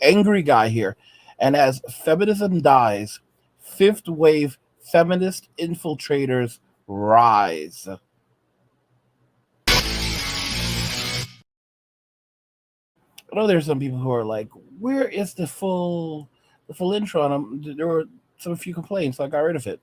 angry guy here. And as feminism dies, fifth wave feminist infiltrators rise. I know there's some people who are like, "Where is the full intro?" And there were some few complaints, so I got rid of it.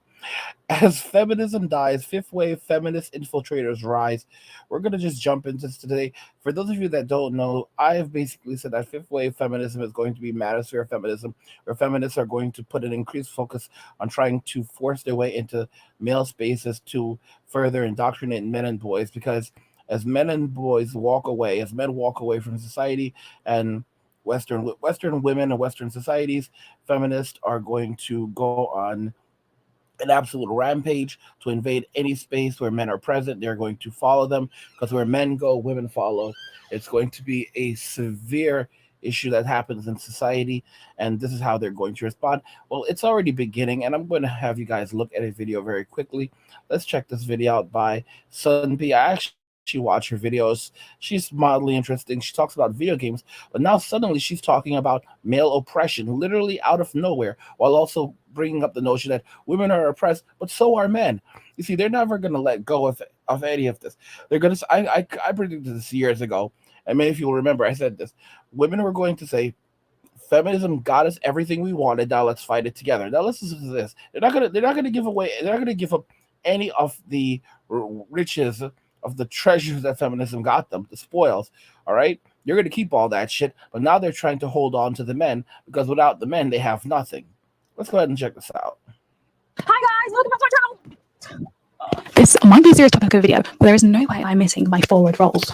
As feminism dies, fifth wave feminist infiltrators rise. We're gonna just jump into this today. For those of you that don't know, I have basically said that fifth wave feminism is going to be manosphere feminism, where feminists are going to put an increased focus on trying to force their way into male spaces to further indoctrinate men and boys. Because as men and boys walk away, as men walk away from society and Western women and Western societies, feminists are going to go on an absolute rampage to invade any space where men are present. They're going to follow them because where men go, women follow. It's going to be a severe issue that happens in society, and this is how they're going to respond. Well, it's already beginning, and I'm going to have you guys look at a video very quickly. Let's check this video out by Sun P. I actually watch her videos. She's mildly interesting. She talks about video games, but now suddenly she's talking about male oppression, literally out of nowhere, while also bringing up the notion that women are oppressed, but so are men. You see, they're never going to let go of any of this. They're going to. I predicted this years ago, and many of you will remember I said this. Women were going to say, "Feminism got us everything we wanted. Now let's fight it together." Now listen to this. They're not gonna give away. They're not gonna give up any of the riches of the treasures that feminism got them, the spoils. All right. You're going to keep all that shit, but now they're trying to hold on to the men because without the men, they have nothing. Let's go ahead and check this out. Hi guys, welcome back to my channel. This might be a serious topic of video, but there is no way I'm missing my forward rolls.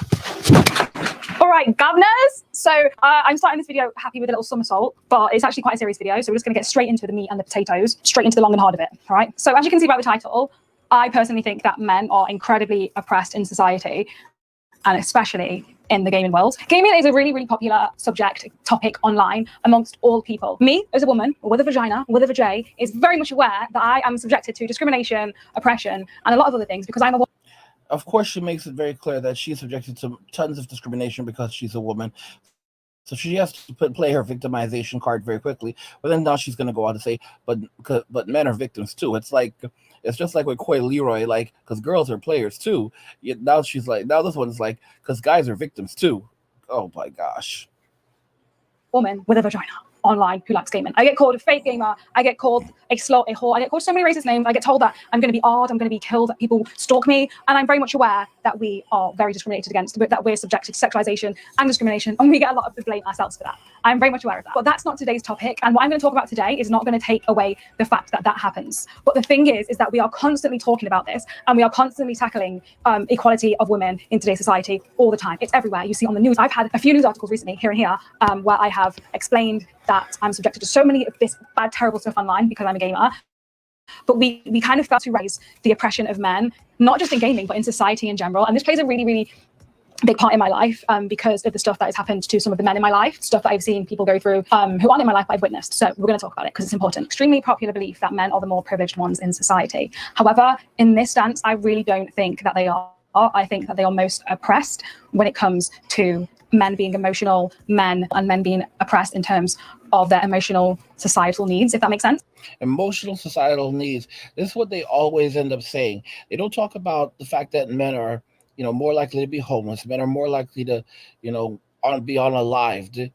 All right, governors. So I'm starting this video happy with a little somersault, but it's actually quite a serious video. So we're just going to get straight into the meat and the potatoes, straight into the long and hard of it. All right. So as you can see by the title, I personally think that men are incredibly oppressed in society, and especially in the gaming world. Gaming is a really, really popular topic online amongst all people. Me, as a woman, with a vagina, with a vajay, is very much aware that I am subjected to discrimination, oppression, and a lot of other things because I'm a woman. Of course, she makes it very clear that she's subjected to tons of discrimination because she's a woman. So she has to play her victimization card very quickly. But then now she's going to go on to say, but men are victims too. It's just like with Coy Leroy, like because girls are players too. Yet now she's like, now this one's like because guys are victims too. Oh my gosh. Woman with a vagina online who likes gaming. I get called a fake gamer. I get called a slut, a whore. I get called so many racist names. I get told that I'm going to be odd, I'm going to be killed, that people stalk me. And I'm very much aware that we are very discriminated against, that we're subjected to sexualization and discrimination, and we get a lot of the blame ourselves for that. I'm very much aware of that. But that's not today's topic. And what I'm going to talk about today is not going to take away the fact that that happens. But the thing is that we are constantly talking about this, and we are constantly tackling equality of women in today's society all the time. It's everywhere. You see on the news. I've had a few news articles recently here and here where I have explained that I'm subjected to so many of this bad, terrible stuff online because I'm a gamer. But we kind of start to raise the oppression of men, not just in gaming, but in society in general. And this plays a really, really big part in my life because of the stuff that has happened to some of the men in my life, stuff that I've seen people go through who aren't in my life, but I've witnessed. So we're going to talk about it because it's important. Extremely popular belief that men are the more privileged ones in society. However, in this stance, I really don't think that they are. I think that they are most oppressed when it comes to men being emotional, men being oppressed in terms of their emotional societal needs, if that makes sense. Emotional societal needs. This is what they always end up saying. They don't talk about the fact that men are, more likely to be homeless. Men are more likely to, be unalived,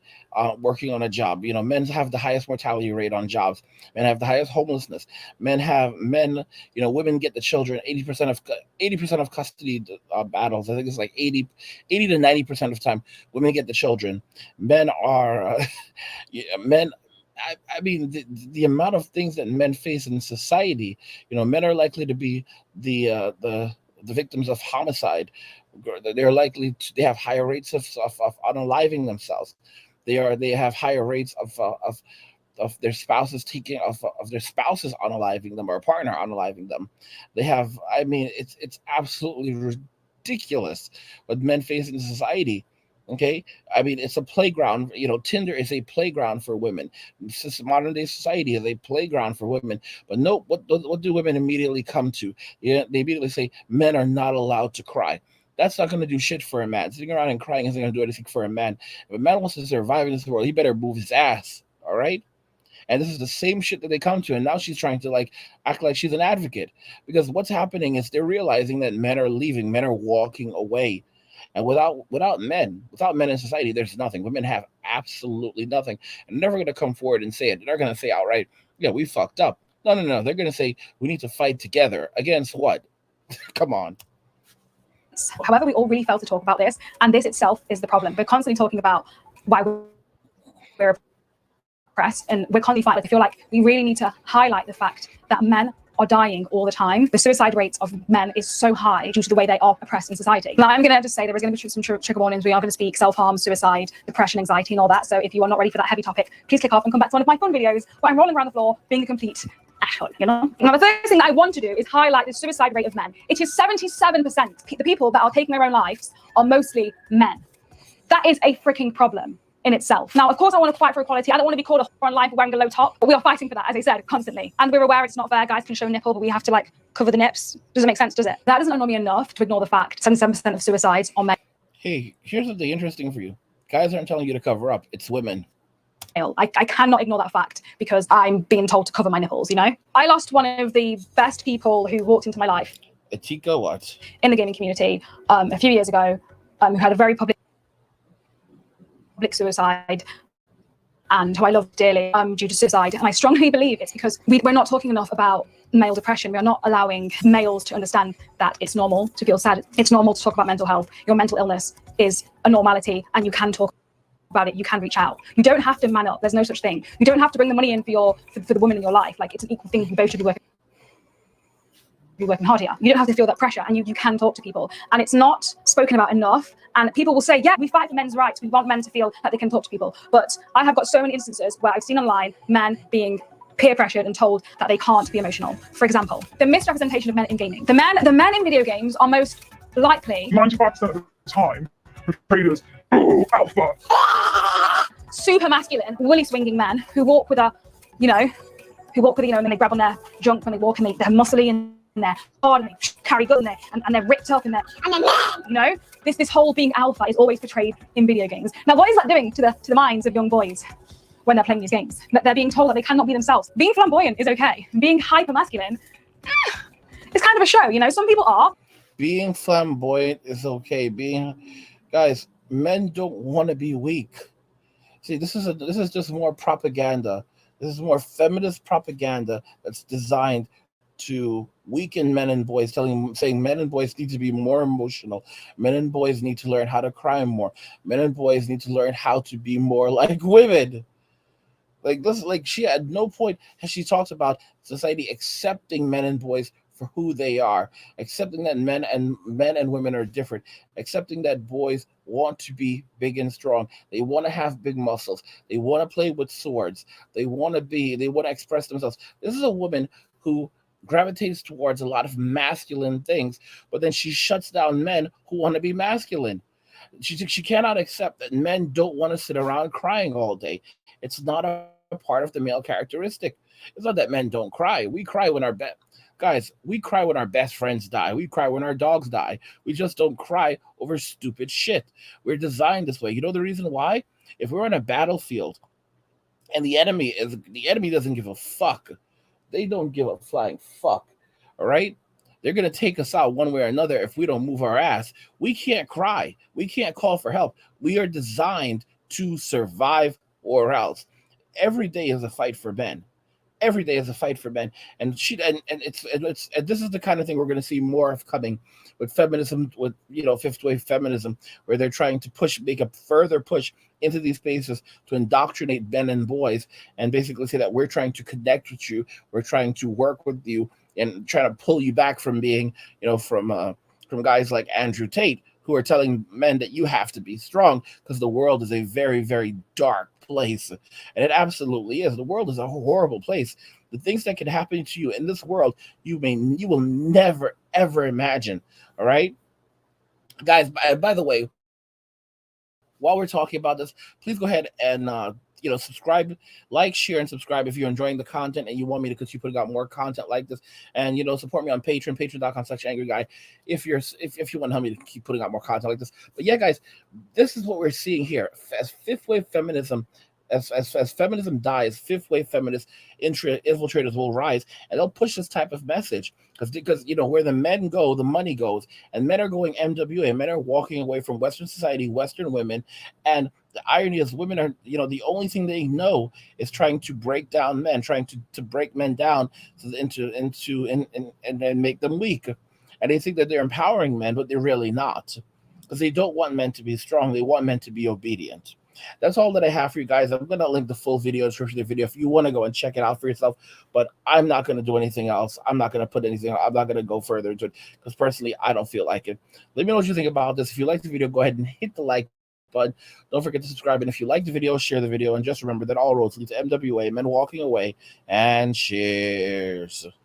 working on a job. Men have the highest mortality rate on jobs. Men have the highest homelessness. Women get the children. 80% of custody battles. I think it's like 80 to 90% of time women get the children. Men are men. I mean, the amount of things that men face in society. Men are likely to be the victims of homicide. They're likely to, they have higher rates of unaliving themselves. They have higher rates of their spouses of their spouses unaliving them or a partner unaliving them. They have. I mean, it's absolutely ridiculous what men face in society. Okay, I mean it's a playground. Tinder is a playground for women. Modern day society is a playground for women. But no, what do women immediately come to? They immediately say men are not allowed to cry. That's not going to do shit for a man. Sitting around and crying isn't going to do anything for a man. If a man wants to survive in this world, he better move his ass. All right. And this is the same shit that they come to. And now she's trying to like act like she's an advocate, because what's happening is they're realizing that men are leaving, men are walking away. And without men in society, there's nothing. Women have absolutely nothing. And they're never going to come forward and say it. They're going to say outright, yeah, we fucked up. No, no, no. They're going to say we need to fight together against what? Come on. However, we all really fail to talk about this, and this itself is the problem. We're constantly talking about why we're oppressed, and we're constantly fighting. I feel like we really need to highlight the fact that men are dying all the time. The suicide rates of men is so high due to the way they are oppressed in society. Now, I'm going to just say there is going to be some trigger warnings. We are going to speak self-harm, suicide, depression, anxiety, and all that. So if you are not ready for that heavy topic, please click off and come back to one of my fun videos where I'm rolling around the floor being a complete asshole, you know? Now, the first thing that I want to do is highlight the suicide rate of men. It is 77%. The people that are taking their own lives are mostly men. That is a freaking problem in itself. Now, of course, I want to fight for equality. I don't want to be called a whore online for wearing a low top, but we are fighting for that, as I said, constantly. And we're aware it's not fair. Guys can show a nipple, but we have to like cover the nips. Doesn't make sense, does it? That doesn't annoy me enough to ignore the fact 77% of suicides are men. Hey, here's something interesting for you. Guys aren't telling you to cover up. It's women. I cannot ignore that fact because I'm being told to cover my nipples, you know? I lost one of the best people who walked into my life. Atika what? In the gaming community a few years ago, who had a very public suicide, and who I love dearly due to suicide. And I strongly believe it's because we're not talking enough about male depression. We are not allowing males to understand that it's normal to feel sad. It's normal to talk about mental health. Your mental illness is a normality, and you can talk about it. You can reach out. You don't have to man up. There's no such thing. You don't have to bring the money in for the woman in your life. Like, it's an equal thing. You both should be working hard here. You don't have to feel that pressure, and you can talk to people. And it's not spoken about enough. And people will say, yeah, we fight for men's rights. We want men to feel that they can talk to people. But I have got so many instances where I've seen online men being peer pressured and told that they can't be emotional. For example, the misrepresentation of men in gaming. The men in video games are most likely 95% of the time portrayed as alpha, super masculine, woolly swinging men who walk with a, you know, and then they grab on their junk when they walk, and they're muscly and they're hard and they carry guns and they're ripped up and then, you know, this whole being alpha is always portrayed in video games. Now, what is that doing to the minds of young boys when they're playing these games? That they're being told that they cannot be themselves. Being flamboyant is okay. Being hyper masculine, it's kind of a show, you know. Some people are. Being flamboyant is okay. Guys, men don't want to be weak. See, this is just more propaganda. This is more feminist propaganda that's designed to weaken men and boys, saying men and boys need to be more emotional. Men and boys need to learn how to cry more. Men and boys need to learn how to be more like women. Like this, like she at no point has she talked about society accepting men and boys for who they are, accepting that men and women are different, accepting that boys want to be big and strong. They want to have big muscles. They want to play with swords. They want to express themselves. This is a woman who gravitates towards a lot of masculine things, but then she shuts down men who want to be masculine. She cannot accept that men don't want to sit around crying all day. It's not a part of the male characteristic. It's not that men don't cry. We cry when we cry when our best friends die. We cry when our dogs die. We just don't cry over stupid shit. We're designed this way. You know the reason why? If we're on a battlefield and the enemy doesn't give a fuck. They don't give a flying fuck. All right? They're going to take us out one way or another if we don't move our ass. We can't cry. We can't call for help. We are designed to survive or else. Every day is a fight for men. Every day is a fight for men, and this is the kind of thing we're going to see more of coming with feminism, with fifth wave feminism, where they're trying to make a further push into these spaces to indoctrinate men and boys, and basically say that we're trying to connect with you, we're trying to work with you, and trying to pull you back from being, from guys like Andrew Tate, who are telling men that you have to be strong because the world is a very, very dark place. And it absolutely is. The world is a horrible place. The things that can happen to you in this world, you will never, ever imagine. All right? Guys, by the way, while we're talking about this, please go ahead and subscribe, like, share, and subscribe if you're enjoying the content and you want me to continue putting out more content like this. And support me on Patreon, patreon.com/angryguy, if you want to help me to keep putting out more content like this. But yeah, guys, this is what we're seeing here. As fifth wave feminism, as feminism dies, fifth wave feminist infiltrators will rise, and they'll push this type of message because where the men go, the money goes, and men are going MWA. Men are walking away from Western society, Western women, and the irony is women are the only thing they know is trying to break down men, trying to break men down and make them weak, and they think that they're empowering men, but they're really not, because they don't want men to be strong. They want men to be obedient. That's all that I have for you guys. I'm going to link the full video description of the video if you want to go and check it out for yourself, but I'm not going to do anything else. I'm not going to put anything. I'm not going to go further into it because personally, I don't feel like it. Let me know what you think about this. If you like the video, go ahead and hit the like button. Don't forget to subscribe. And if you like the video, share the video. And just remember that all roads lead to MWA, men walking away, and cheers.